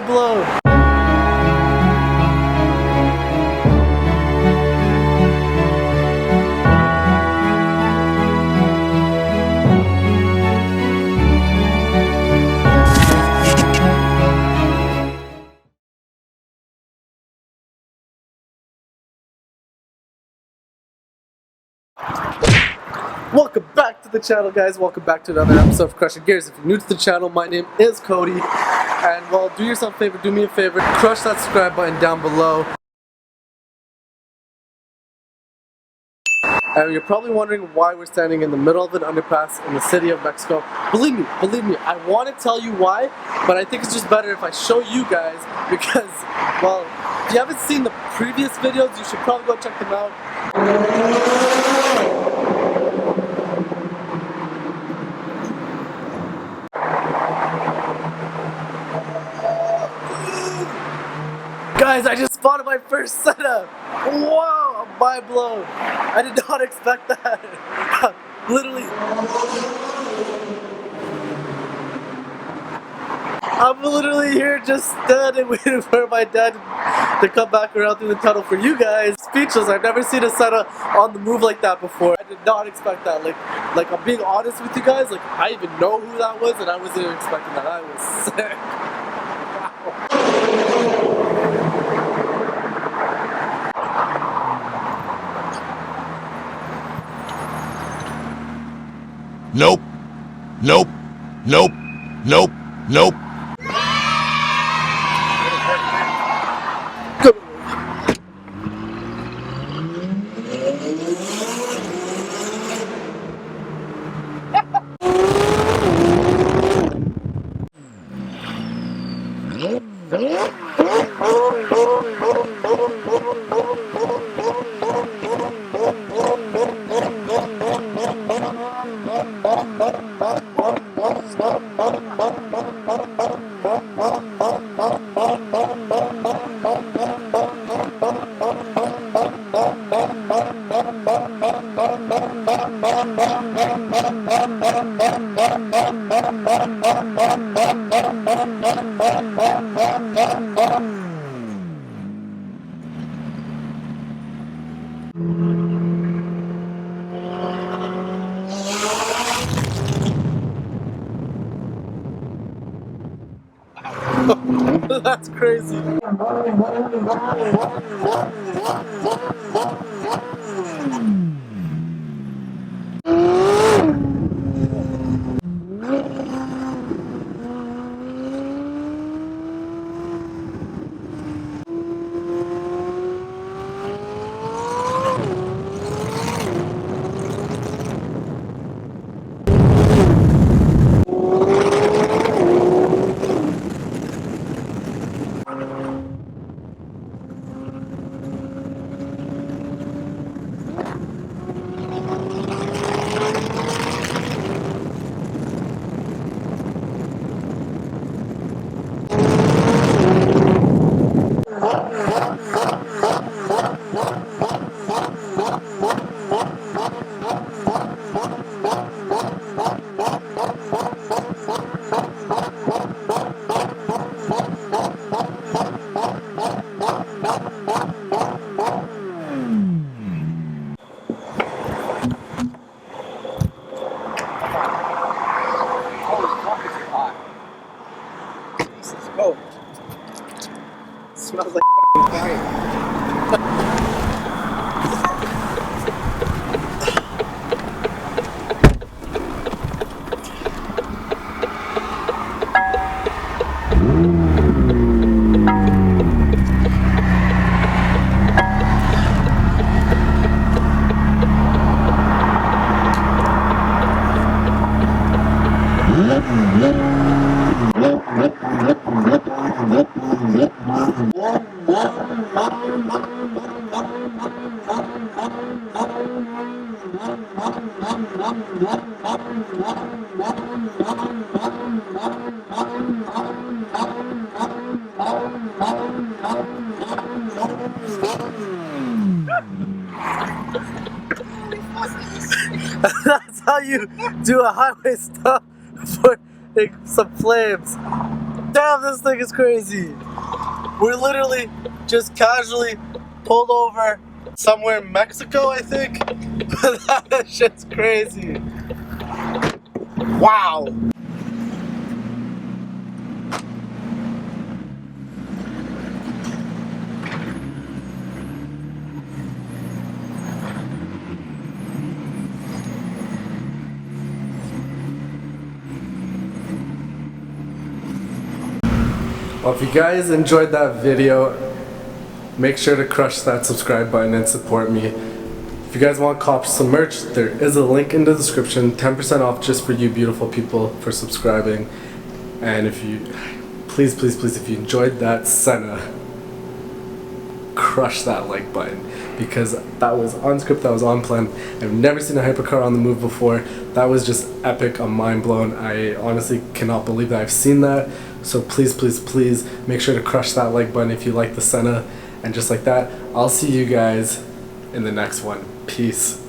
my blow. Welcome back to the channel, guys. Welcome back to another episode of Crushin. If you're new to the channel, my name is Cody. And well, do yourself a favor, do me a favor, crush that subscribe button down below. And you're probably wondering why we're standing in the middle of an underpass in the city of Mexico. Believe me, I want to tell you why, but I think it's just better if I show you guys because, well, if you haven't seen the previous videos, you should probably go check them out. Guys, I just spotted my first setup! Wow, mind blown! I did not expect that! Literally. I'm literally here just standing waiting for my dad to come back around through the tunnel for you guys. Speechless, I've never seen a setup on the move like that before. I did not expect that. Like I'm being honest with you guys, like I even know who that was and I wasn't expecting that. I was sick. Wow. Nope. Nope. Nope. Nope. Nope. That's crazy. Smells like fire. That's how you do a highway stop for some flames. Damn, this thing is crazy. We're literally just casually pulled over somewhere in Mexico, I think. That shit's crazy. Wow. Well, if you guys enjoyed that video, make sure to crush that subscribe button and support me. If you guys want to cop some merch, there is a link in the description. 10% off just for you beautiful people for subscribing. And if you, please, if you enjoyed that Senna, crush that like button, because that was unscripted, that was on plan. I've never seen a hypercar on the move before. That was just epic. I'm mind blown. I honestly cannot believe that I've seen that. So please make sure to crush that like button if you like the Senna. And just like that, I'll see you guys in the next one. Peace.